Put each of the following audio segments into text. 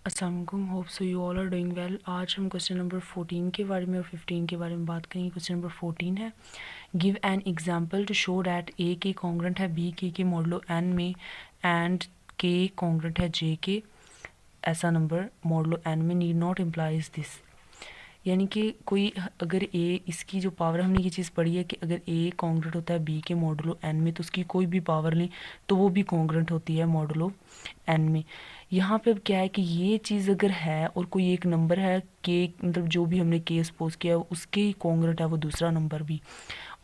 अस्सलाम वालेकुम, hope so you all are doing well. आज हम क्वेश्चन नंबर 14 के बारे में और 15 के बारे में बात करेंगे। क्वेश्चन नंबर 14 है, give an example to show that a के कॉन्ग्रेंट है बी के मॉडलो एन में एंड के कॉन्ग्रेंट है जे के ऐसा नंबर मॉडलो एन में नीड नॉट इम्प्लाइज दिस। यानी कि कोई अगर ए, इसकी जो पावर, हमने ये चीज़ पढ़ी है कि अगर ए कॉन्ग्रेंट होता है बी के मॉडलो एन में तो उसकी कोई भी पावर लें तो वो भी कॉन्ग्रेंट होती है मॉडलो एन में। यहाँ पे अब क्या है कि ये चीज़ अगर है और कोई एक नंबर है के, मतलब जो भी हमने के सपोज किया उसके ही कॉन्ग्रेंट है वो दूसरा नंबर भी,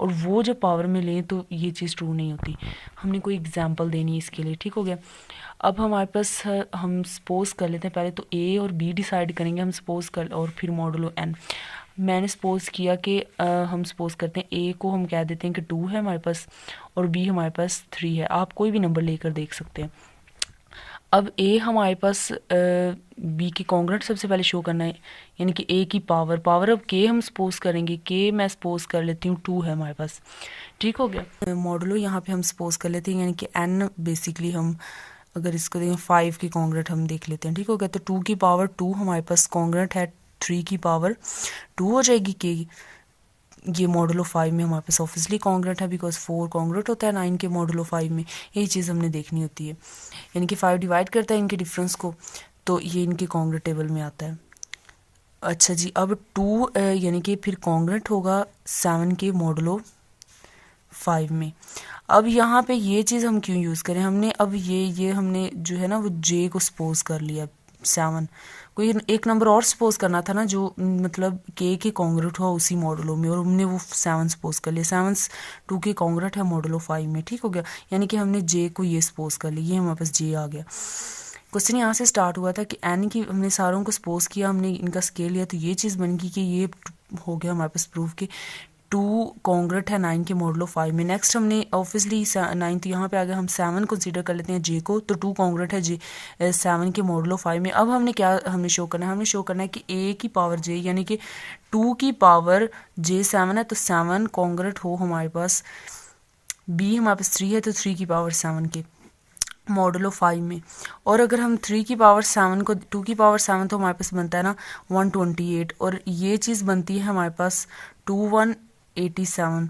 और वो जब पावर में लें तो ये चीज़ ट्रू नहीं होती। हमने कोई एग्जांपल देनी है इसके लिए, ठीक हो गया। अब हमारे पास हम सपोज कर लेते हैं, पहले तो ए और बी डिसाइड करेंगे हम सपोज कर, और फिर मॉडलो एन। मैंने सपोज किया कि हम सपोज करते हैं ए को हम कह देते हैं कि 2 है हमारे पास और बी हमारे पास 3 है। आप कोई भी नंबर लेकर देख सकते हैं। अब ए हमारे पास बी की कॉन्ग्रेंट सबसे पहले शो करना है, यानी कि ए की पावर अब के हम सपोज करेंगे, के मैं सपोज कर लेती हूँ 2 है हमारे पास, ठीक हो गया। मॉडलो यहाँ पे हम सपोज कर लेते हैं, यानी कि एन बेसिकली हम अगर इसको देखें 5 की कॉन्ग्रेंट हम देख लेते हैं, ठीक हो गया। तो 2 की पावर 2 हमारे पास कॉन्ग्रेंट है 3 की पावर 2 हो जाएगी के। ये मॉडलो 5 में हमारे पास ऑब्वियसली कॉन्ग्रेंट है, बिकॉज 4 कॉन्ग्रेंट होता है 9 के मॉडलो 5 में। यही चीज़ हमने देखनी होती है, यानी कि 5 डिवाइड करता है इनके डिफरेंस को, तो ये इनके कॉन्ग्रेंट टेबल में आता है। अच्छा जी, अब 2 यानी कि फिर कॉन्ग्रेंट होगा 7 के मॉडलो 5 में। अब यहाँ पे ये चीज़ हम क्यों यूज़ करें, हमने अब ये हमने जो है ना वो जे को सपोज कर लिया 7, कोई एक नंबर और सपोज करना था ना जो मतलब के कॉन्ग्रेंट हुआ उसी मॉडलो में, और हमने वो 7 सपोज कर लिया। 7 2 के कॉन्ग्रेंट है मॉडलो 5 में, ठीक हो गया। यानी कि हमने जे को ये सपोज कर लिया, ये हमारे पास जे आ गया। क्वेश्चन यहाँ से स्टार्ट हुआ था कि एन की हमने सारों को सपोज किया, हमने इनका स्केल लिया, तो ये चीज़ बन गई कि ये हो गया हमारे पास प्रूफ के 2 कॉन्ग्रेंट है 9 के मॉडलो 5 में। नेक्स्ट हमने ऑब्वियसली 9 तो यहाँ पे आ गया, हम 7 कंसीडर कर लेते हैं जे को, तो 2 कॉन्ग्रेंट है जे 7 के मॉडलो 5 में। अब हमने क्या हमने शो करना है, हमने शो करना है कि ए की पावर जे, यानी कि 2 की पावर जे 7 है तो 7 कॉन्ग्रेंट हो हमारे पास, बी हमारे पास 3 है तो 3 की पावर 7 के मॉडलो 5 में। और अगर हम 3 की पावर 7 को 2 की पावर 7 तो हमारे पास बनता है ना 128, और ये चीज़ बनती है हमारे पास 2187,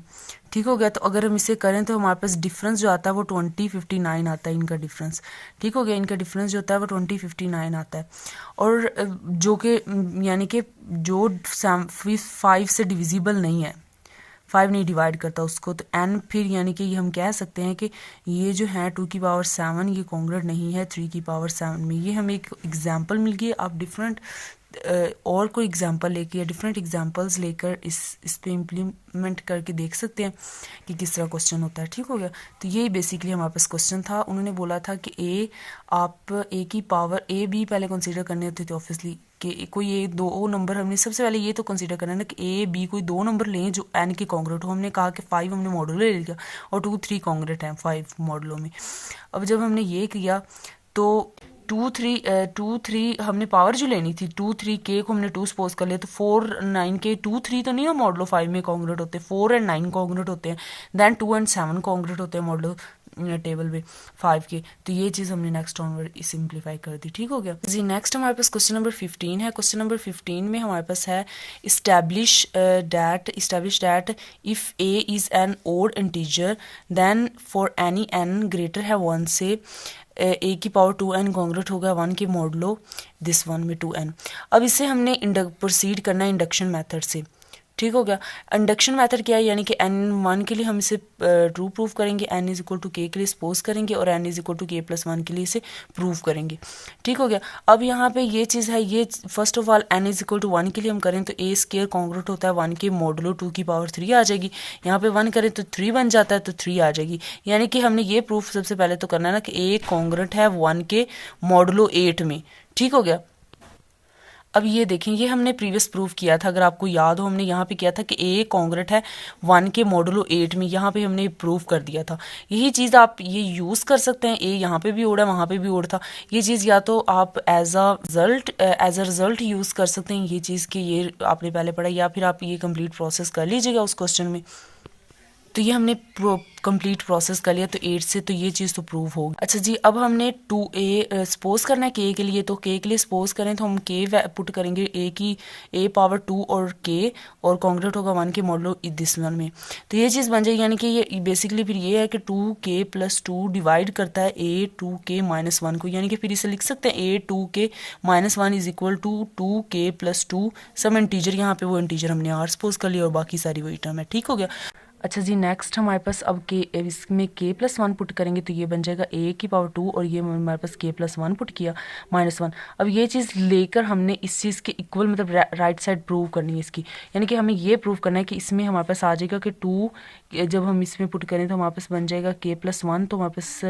ठीक हो गया। तो अगर हम इसे करें तो हमारे पास डिफरेंस जो आता है वो 2059 आता है इनका डिफरेंस, ठीक हो गया। इनका डिफरेंस जो होता है वो 2059 आता है, और जो कि यानी कि जो 5 से डिविजिबल नहीं है, 5 नहीं डिवाइड करता उसको, तो एन फिर यानी कि ये हम कह सकते हैं कि ये जो है 2 की पावर 7 ये कॉन्ग्रेंट नहीं है 3 की पावर 7 में। ये हमें एक एग्जांपल मिल गई। आप डिफरेंट और कोई एग्जांपल लेके या डिफरेंट एग्जांपल्स लेकर इस पे इम्प्लीमेंट करके देख सकते हैं कि किस तरह क्वेश्चन होता है, ठीक हो गया। तो ये बेसिकली हमारे पास क्वेश्चन था। उन्होंने बोला था कि ए, आप ए की पावर ए बी पहले कंसीडर करने होते थे ऑब्वियसली, कि कोई ये दो नंबर हमने सबसे पहले ये तो कंसीडर करना है ना कि ए बी कोई दो नंबर लें जो एन के कॉन्ग्रेंट हो। हमने कहा कि 5 हमने मॉडुलो ले लिया और 2 3 कॉन्ग्रेंट हैं 5 मॉडुलो में। अब जब हमने ये किया तो 2 3 हमने पावर जो लेनी थी 2 3 के को हमने 2 सपोज कर लिया, तो 4 9 के 2 3 तो नहीं है मॉडलो 5 में कॉन्ग्रेंट होते, 4 एंड 9 कॉन्ग्रेंट होते हैं, देन 2 एंड 7 कॉन्ग्रेंट होते हैं मॉडलो टेबल में 5 के। तो ये चीज़ हमने नेक्स्ट ऑनवर्ड सिंप्लीफाई कर दी, ठीक हो गया जी। नेक्स्ट हमारे पास क्वेश्चन नंबर 15 है। क्वेश्चन नंबर 15 में हमारे पास है establish that if A is an odd integer then for any N greater है 1 से ए की पावर 2n कॉन्ग्रेंट होगा 1 के मॉडलो दिस 1 में 2n। अब इसे हमने प्रोसीड करना है इंडक्शन मेथड से, ठीक हो गया। इंडक्शन मेथड क्या है, यानी कि n1 के लिए हम इसे ट्रू प्रूव करेंगे, n इज इक्वल टू के लिए सपोज करेंगे, और n इज इक्वल टू के प्लस 1 के लिए इसे प्रूव करेंगे, ठीक हो गया। अब यहाँ पे ये चीज़ है, ये first of all n is equal to 1 के लिए हम करें तो a स्केयर कॉन्ग्रेंट होता है 1 के मॉडलो 2 की पावर 3 आ जाएगी। यहाँ पे 1 करें तो 3 बन जाता है तो 3 आ जाएगी। यानी कि हमने ये प्रूफ सबसे पहले तो करना है ना कि a कॉन्ग्रेंट है 1 के मॉडलो 8 में, ठीक हो गया। अब ये देखें, ये हमने प्रीवियस प्रूफ किया था, अगर आपको याद हो हमने यहाँ पे किया था कि ए कॉन्ग्रेंट है 1 के मॉडुलो 8 में, यहाँ पे हमने प्रूफ कर दिया था। यही चीज़ आप ये यूज़ कर सकते हैं, ए यहाँ पे भी ओड है वहाँ पे भी ओड था। ये चीज़ या तो आप एज अ रिजल्ट यूज़ कर सकते हैं ये चीज़ कि ये आपने पहले पढ़ा, या फिर आप ये कंप्लीट प्रोसेस कर लीजिएगा उस क्वेश्चन में। तो ये हमने कंप्लीट प्रोसेस कर लिया, तो 8 से तो ये चीज़ तो प्रूव होगी। अच्छा जी, अब हमने 2a सपोज करना है k के लिए, तो k के लिए सपोज करें तो हम k पुट करेंगे a पावर 2 और k, और कॉन्ग्रेट होगा 1 के मॉडलो दिस वन में, तो ये चीज़ बन जाएगी। यानी कि ये बेसिकली फिर ये है कि 2k + 2 डिवाइड करता है a 2k - 1 को, यानी कि फिर इसे लिख सकते हैं a 2k - 1 is equal to 2k + 2 some integer, यहाँ पे वो इंटीजर हमने r सपोज कर लिया और बाकी सारी वही टर्म है। ठीक हो गया। अच्छा जी, नेक्स्ट हमारे पास अब इसमें k + 1 पुट करेंगे, तो ये बन जाएगा a की पावर 2 और ये हमारे पास k + 1 पुट किया -1। अब ये चीज़ लेकर हमने इस चीज़ के इक्वल मतलब राइट साइड प्रूव करनी है इसकी, यानी कि हमें ये प्रूव करना है कि इसमें हमारे पास आ जाएगा कि 2 जब हम इसमें पुट करें तो हमारे पास बन जाएगा k + 1, तो हमारे पास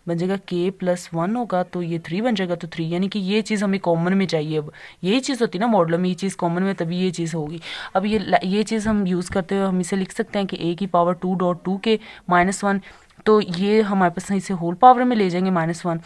बन जाएगा k + 1 होगा तो ये 3 बन जाएगा, तो 3, यानी कि ये चीज़ हमें कॉमन में चाहिए। अब यही चीज़ होती है ना मॉडल में, ये चीज़ कॉमन में तभी ये चीज़ होगी। अब ये चीज़ हम यूज़ करते हुए हम इसे लिख सकते हैं कि a की पावर 2.2k - 1, तो ये हमारे पास इसे होल पावर में ले जाएंगे -1,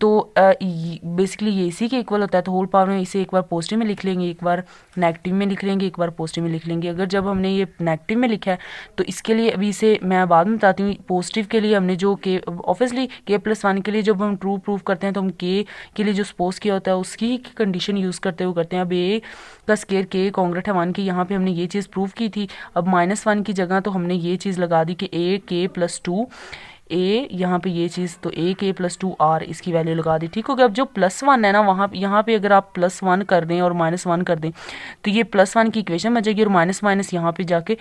तो बेसिकली ये इसी के इक्वल होता है, तो होल पावर में इसे एक बार पॉजिटिव में लिख लेंगे, एक बार नेगेटिव में लिख लेंगे, एक बार पॉजिटिव में लिख लेंगे। अगर जब हमने ये नेगेटिव में लिखा है तो इसके लिए अभी इसे मैं बाद में बताती हूँ। पॉजिटिव के लिए हमने जो k ऑब्वियसली k + 1 के लिए जब हम ट्रू प्रूफ करते हैं तो हम k के लिए जो सपोज किया होता है उसकी कंडीशन यूज़ करते हुए करते हैं। अब a का स्केयर k कॉन्ग्रेट है 1 की, यहाँ पे हमने ये चीज़ प्रूव की थी। अब -1 की जगह तो हमने ये चीज़ लगा दी कि a k + 2 a, यहाँ पे ये चीज़ तो a k + 2 r इसकी वैल्यू लगा दी। ठीक हो गया। अब जो +1 है ना वहाँ यहाँ पे अगर आप +1 कर दें और -1 कर दें तो ये +1 की इक्वेशन बन जाएगी और माइनस यहाँ पे जाके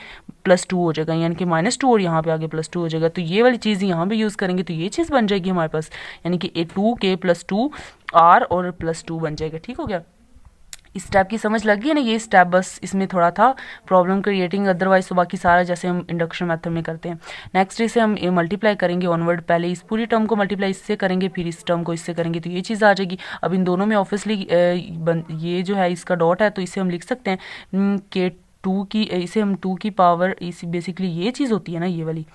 +2 हो जाएगा, यानी कि -2 और यहाँ पे आगे +2 हो जाएगा, तो ये वाली चीज़ यहाँ पे यूज़ करेंगे तो ये चीज़ बन जाएगी हमारे पास, यानी कि 2k + 2 r और +2 बन जाएगा। ठीक हो गया। इस स्टेप की समझ लग गई है ना, ये स्टेप बस इसमें थोड़ा था प्रॉब्लम क्रिएटिंग, अदरवाइज तो बाकी सारा जैसे हम इंडक्शन मेथड में करते हैं। नेक्स्ट इसे हम मल्टीप्लाई करेंगे ऑनवर्ड, पहले इस पूरी टर्म को मल्टीप्लाई इससे करेंगे फिर इस टर्म को इससे करेंगे, तो ये चीज़ आ जाएगी। अब इन दोनों में ऑब्वियसली ये जो है इसका डॉट है तो इसे हम लिख सकते हैं कि 2 की इसे हम 2 की पावर इसी बेसिकली ये चीज़ होती है ना ये वाली,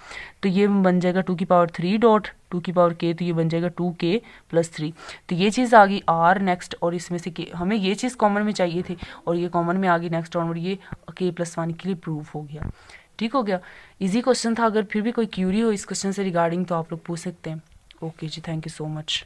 तो ये बन जाएगा 2 की पावर 3 डॉट 2 की पावर k, तो ये बन जाएगा 2k + 3, तो ये चीज़ आ गई r नेक्स्ट, और इसमें से k हमें ये चीज़ कॉमन में चाहिए थी और ये कॉमन में आ गई नेक्स्ट ऑनवर्ड, ये k + 1 के लिए प्रूफ हो गया। ठीक हो गया। इजी क्वेश्चन था, अगर फिर भी कोई क्यूरी हो इस क्वेश्चन से रिगार्डिंग तो आप लोग पूछ सकते हैं। ओके जी, थैंक यू सो मच।